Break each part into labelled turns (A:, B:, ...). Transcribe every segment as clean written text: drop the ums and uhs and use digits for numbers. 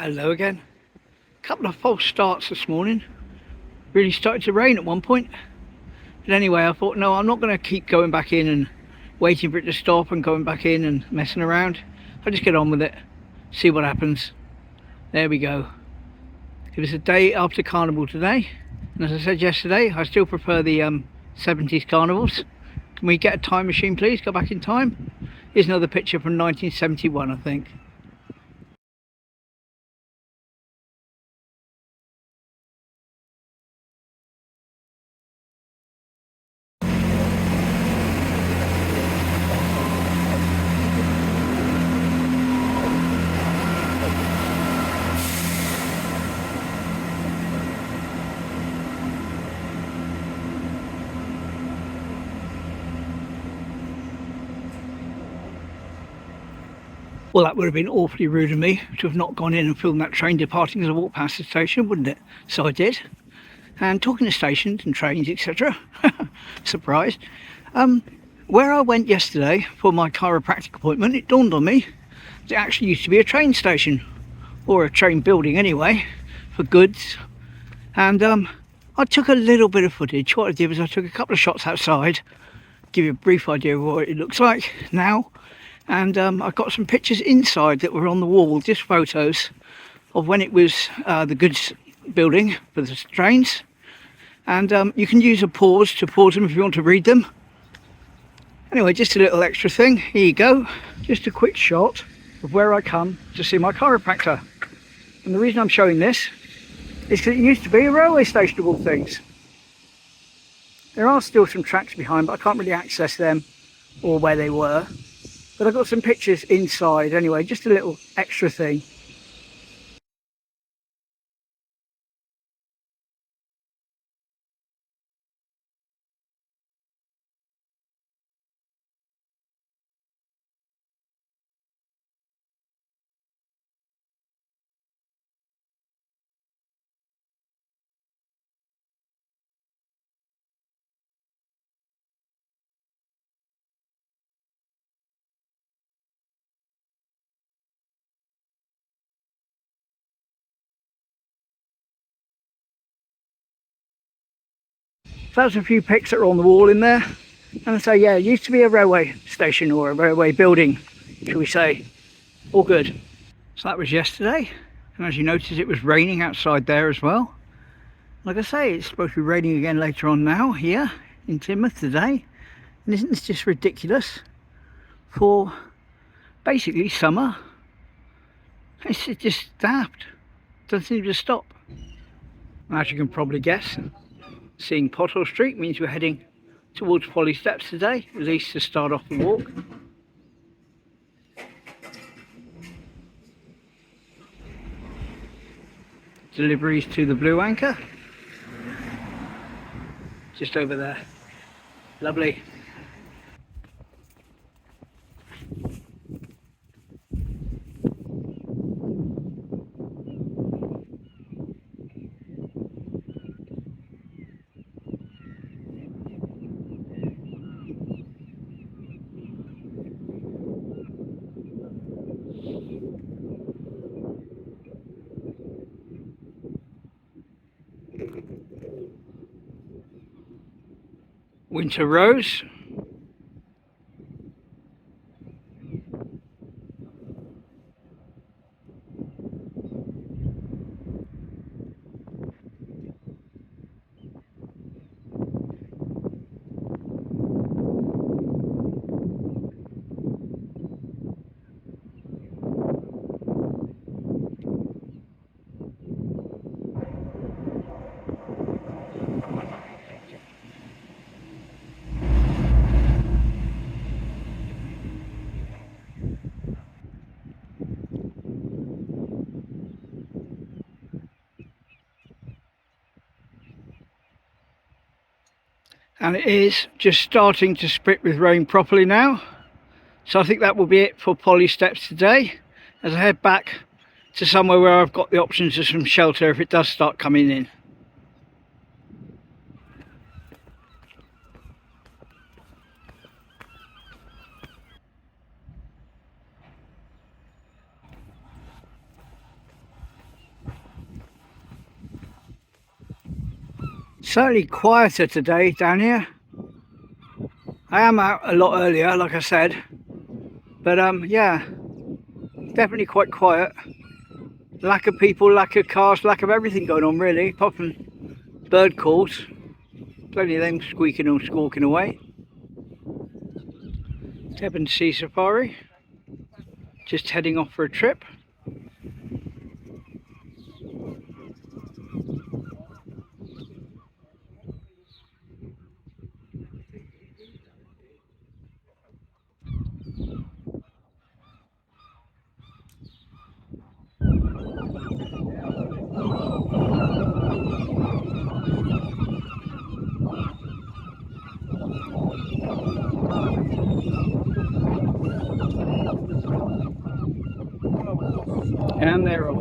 A: Hello again. Couple of false starts this morning. Really started to rain at one point. But anyway, I thought, no, I'm not going to keep going back in and waiting for it to stop and going back in and messing around. I'll just get on with it, see what happens. There we go. It was a day after Carnival today. And as I said yesterday, I still prefer the 70s carnivals. Can we get a time machine, please? Go back in time. Here's another picture from 1971, I think. Well, that would have been awfully rude of me to have not gone in and filmed that train departing as I walked past the station, wouldn't it? So I did. And talking to stations and trains, etc. Surprise. Where I went yesterday for my chiropractic appointment, it dawned on me that it actually used to be a train station, or a train building anyway, for goods. And I took a little bit of footage. What I did was I took a couple of shots outside, give you a brief idea of what it looks like now. And I got some pictures inside that were on the wall, just photos of when it was the goods building for the trains. And you can use a pause to pause them if you want to read them. Anyway, just a little extra thing. Here you go. Just a quick shot of where I come to see my chiropractor. And the reason I'm showing this is because it used to be a railway station of all things. There are still some tracks behind, but I can't really access them or where they were. But I've got some pictures inside anyway, just a little extra thing. So that's a few pics that are on the wall in there. And I say, yeah, it used to be a railway station or a railway building, shall we say. All good. So that was yesterday. And as you notice, it was raining outside there as well. Like I say, it's supposed to be raining again later on now here in Teignmouth today. And isn't this just ridiculous? For basically summer. It's just daft. Doesn't seem to stop. As you can probably guess, seeing Pothole Street means we're heading towards Polly Steps today, at least to start off the walk. Deliveries to the Blue Anchor, just over there. Lovely. Winter Rose. And it is just starting to sprit with rain properly now. So I think that will be it for Polly Steps today, as I head back to somewhere where I've got the options of some shelter if it does start coming in. Certainly quieter today down here. I am out a lot earlier, like I said, but yeah, definitely quite quiet. Lack of people, lack of cars, lack of everything going on really, apart from bird calls. Plenty of them squeaking or squawking away. Devon Sea Safari, just heading off for a trip. And they're off.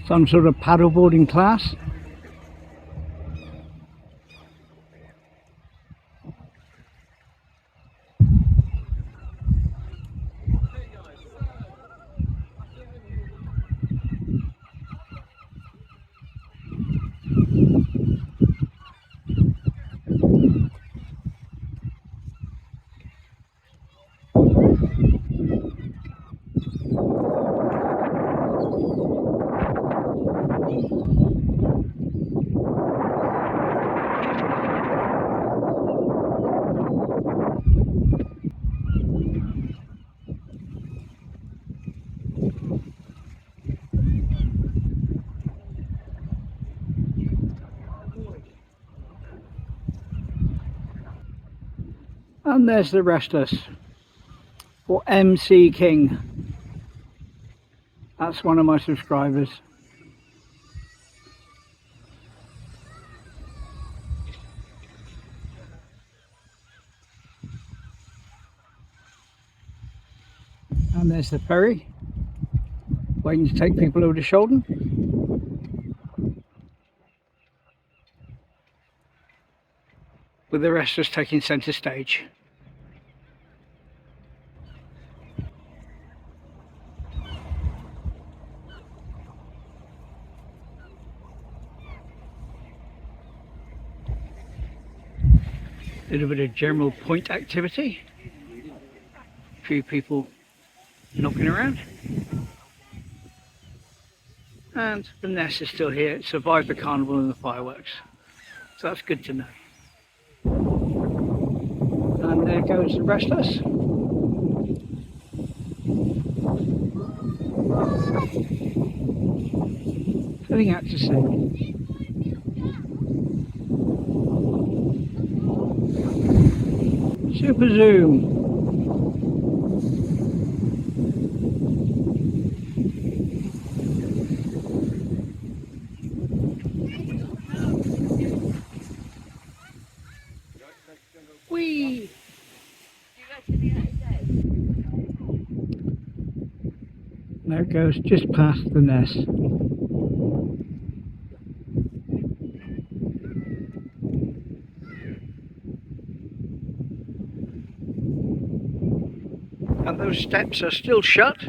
A: Some sort of paddleboarding class. And there's the Restless, or MC King. That's one of my subscribers. And there's the ferry, waiting to take people over to Shoulden. With the Restless taking centre stage. A little bit of general point activity. A few people knocking around. And the nest is still here. It survived the carnival and the fireworks. So that's good to know. And there goes the Restless. Heading out to sea. Super zoom. Whee! There it goes, just past the nest. And those steps are still shut.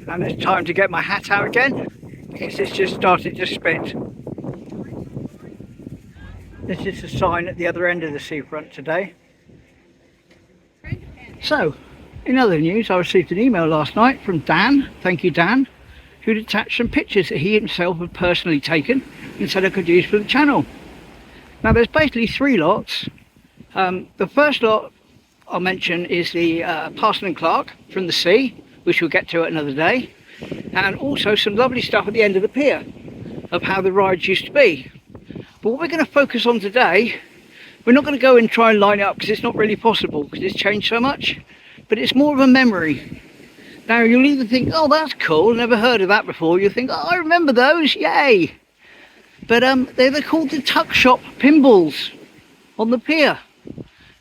A: And it's time to get my hat out again, because it's just started to spit. This is the sign at the other end of the seafront today. So, in other news, I received an email last night from Dan, thank you Dan, who'd attached some pictures that he himself had personally taken and said I could use for the channel. Now there's basically three lots. The first lot I'll mention is the Parson and Clark from the sea, which we'll get to another day, and also some lovely stuff at the end of the pier of how the rides used to be. But what we're going to focus on today, we're not going to go and try and line it up because it's not really possible because it's changed so much, but it's more of a memory. Now you'll either think, oh that's cool, never heard of that before, you'll think, oh I remember those, yay. But they're called the tuck shop pinballs on the pier.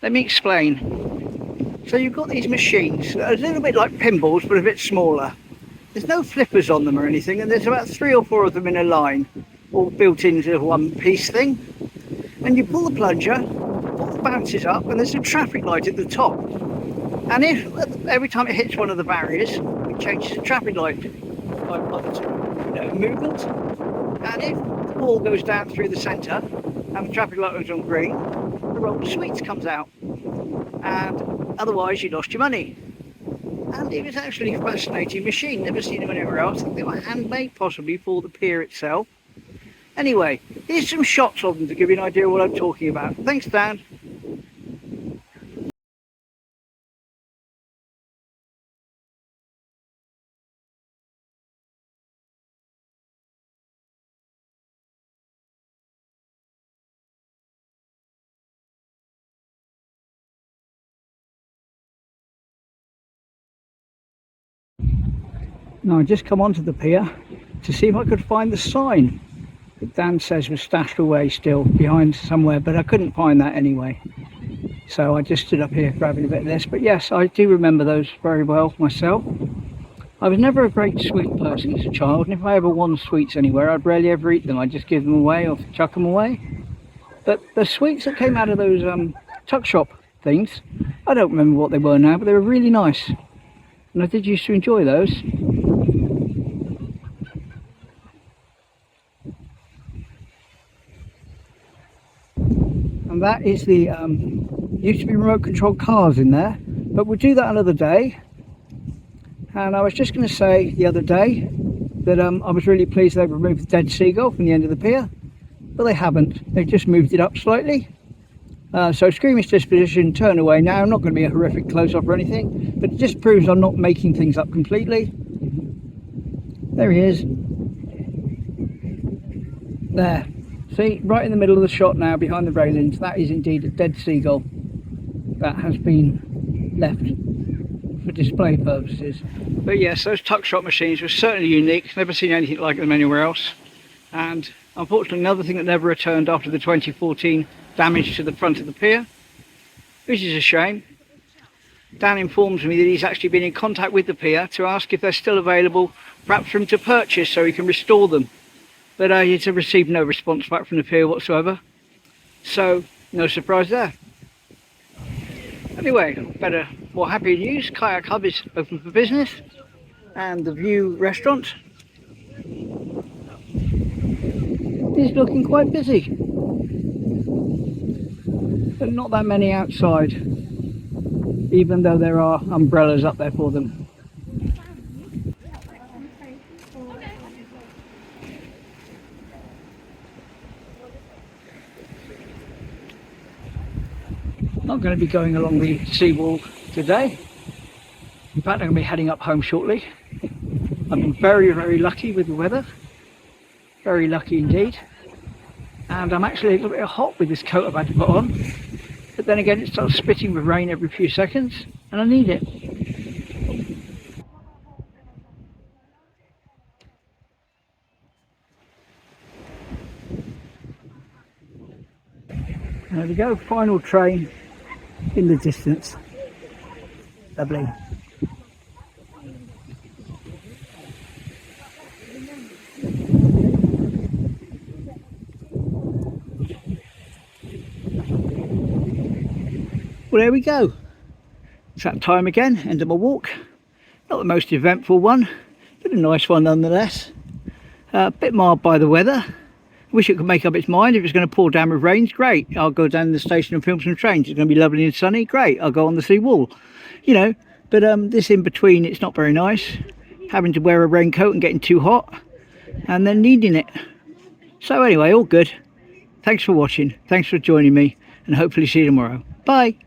A: Let me explain. So you've got these machines, a little bit like pinballs but a bit smaller. There's no flippers on them or anything, and there's about 3 or 4 of them in a line, all built into one piece thing. And you pull the plunger, all the bounces up, and there's a traffic light at the top. And if every time it hits one of the barriers, it changes the traffic light movement. And if the ball goes down through the centre and the traffic light goes on green, the roll of sweets comes out. And otherwise you lost your money. And it was actually a fascinating machine, never seen them anywhere else. I think they were handmade possibly for the pier itself. Anyway, here's some shots of them to give you an idea of what I'm talking about. Thanks, Dan. Now I just come onto the pier to see if I could find the sign that Dan says was stashed away still behind somewhere, but I couldn't find that anyway. So I just stood up here grabbing a bit of this. But yes, I do remember those very well myself. I was never a great sweet person as a child, and if I ever won sweets anywhere, I'd rarely ever eat them. I'd just give them away or chuck them away. But the sweets that came out of those tuck shop things, I don't remember what they were now, but they were really nice. And I did used to enjoy those. And that is the used to be remote controlled cars in there, but we'll do that another day. And I was just going to say the other day that I was really pleased they removed the dead seagull from the end of the pier, but they haven't. They've just moved it up slightly. So squeamish disposition, turn away now. I'm not going to be a horrific close-up or anything, but it just proves I'm not making things up completely. There he is. There. See, right in the middle of the shot now, behind the railings, that is indeed a dead seagull that has been left for display purposes. But yes, those tuck shop machines were certainly unique. Never seen anything like them anywhere else. And unfortunately, another thing that never returned after the 2014 damage to the front of the pier, which is a shame. Dan informs me that he's actually been in contact with the pier to ask if they're still available, perhaps for him to purchase so he can restore them. But he's received no response back from the pier whatsoever. So, no surprise there. Anyway, better, more happy news. Kayak Hub is open for business. And the View restaurant is looking quite busy. But not that many outside, even though there are umbrellas up there for them. Not going to be going along the seawall today. In fact, I'm going to be heading up home shortly. I've been very, very lucky with the weather. Very lucky indeed. And I'm actually a little bit hot with this coat I've had to put on. But then again, it starts spitting with rain every few seconds, and I need it. There we go, final train in the distance. Lovely. Well, there we go. It's that time again, end of my walk. Not the most eventful one, but a nice one nonetheless. A bit marred by the weather. Wish it could make up its mind. If it's going to pour down with rains, great. I'll go down to the station and film some trains. It's going to be lovely and sunny, great. I'll go on the sea wall. You know, but this in between, it's not very nice. Having to wear a raincoat and getting too hot, and then needing it. So anyway, all good. Thanks for watching. Thanks for joining me, and hopefully see you tomorrow. Bye.